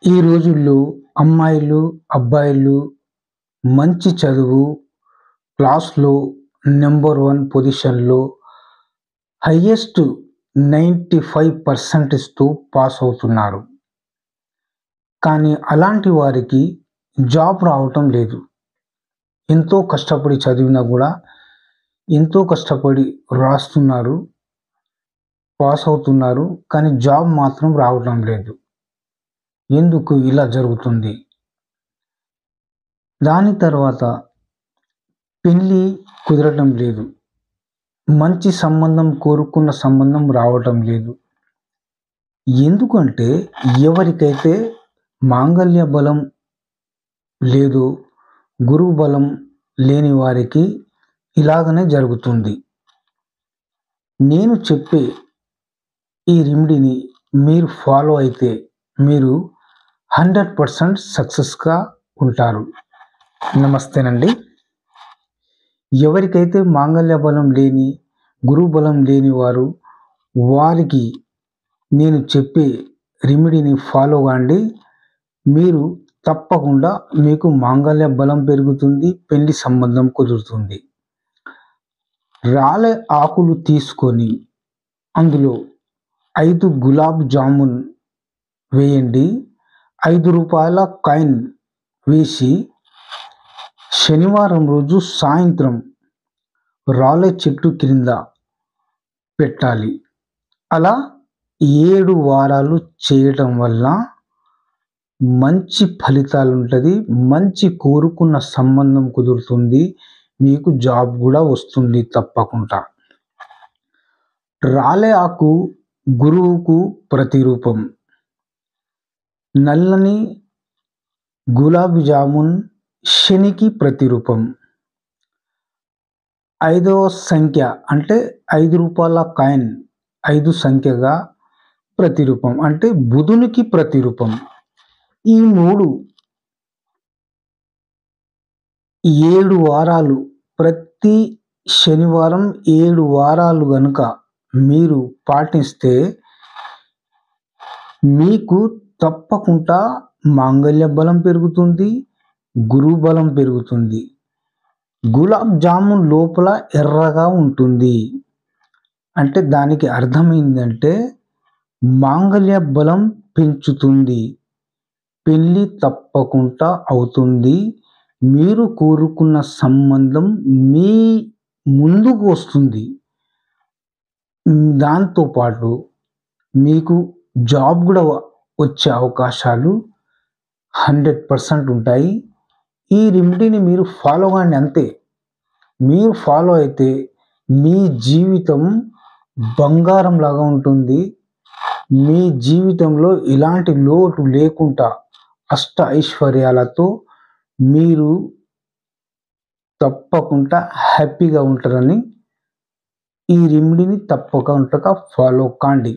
ఈ రోజుల్లో అమ్మాయిలు, అబ్బాయిలు మంచి చదువు, క్లాస్‌లో నంబర్ 1 పొజిషన్‌లో హైయెస్ట్ 95% పాస్ అవుతున్నారు. కానీ అలాంటి వారికి జాబ్ రావటం లేదు. ఎంతో కష్టపడి చదివినా గూడా, ఎంతో కష్టపడి రాస్తున్నారు, పాస్ అవుతున్నారు. కానీ జాబ్ మాత్రం రావటం లేదు. ఎందుకు ఇలా జరుగుతుంది? దాని తర్వాత పెళ్లి కుదరటం లేదు. మంచి సంబంధం కోరుకున్న సంబంధం రావటం లేదు. ఎందుకంటే ఎవరికైతే మాంగల్య బలం లేదో, గురువు బలం లేని వారికి ఇలాగనే జరుగుతుంది. నేను చెప్పే ఈ రెమెడీని మీరు ఫాలో అయితే మీరు 100% సక్సెస్‌గా ఉంటారు. నమస్తేనండి. ఎవరికైతే మాంగల్య బలం లేని, గురువు బలం లేని వారికి నేను చెప్పే రెమెడీని ఫాలో కాండి. మీరు తప్పకుండా మీకు మాంగల్య బలం పెరుగుతుంది. పెళ్లి సంబంధం కుదురుతుంది. రాలే ఆకులు తీసుకొని అందులో 5 గులాబ్ జామున్ వేయండి. రూ. 5 కాయిన్ వేసి శనివారం రోజు సాయంత్రం రాలే చెట్టు క్రింద పెట్టాలి. అలా 7 వారాలు చేయటం వల్ల మంచి ఫలితాలుంటది. మంచి కోరుకున్న సంబంధం కుదురుతుంది. మీకు జాబ్ గూడా వస్తుంది తప్పకుండా. రాలే ఆకు గురువుకు ప్రతిరూపం. నల్లని గులాబీ జామున్ శనికి ప్రతిరూపం. 5వ సంఖ్య అంటే రూ. 5 కాయిన్ 5 సంఖ్యగా ప్రతిరూపం. అంటే బుధునికి ప్రతిరూపం. ఈ 3 7 వారాలు ప్రతి శనివారం 7 వారాలు గనుక మీరు పాటిస్తే మీకు తప్పకుండా మాంగల్య బలం పెరుగుతుంది. గురువు బలం పెరుగుతుంది. గులాబ్ జామున్ లోపల ఎర్రగా ఉంటుంది. అంటే దానికి అర్థం ఏంటంటే మాంగల్య బలం పెంచుతుంది. పెళ్లి తప్పకుండా అవుతుంది. మీరు కోరుకున్న సంబంధం మీ ముందుకు వస్తుంది. దాంతో పాటు మీకు జాబ్ కూడా వచ్చే అవకాశాలు 100% ఉంటాయి. ఈ రెమెడీని మీరు ఫాలో కాండి అంతే. మీరు ఫాలో అయితే మీ జీవితం బంగారం లాగా ఉంటుంది. మీ జీవితంలో ఎలాంటి లోటు లేకుండా అష్ట ఐశ్వర్యాలతో మీరు తప్పకుండా హ్యాపీగా ఉంటారని ఈ రెమెడీని తప్పకుండా ఫాలో కాండి.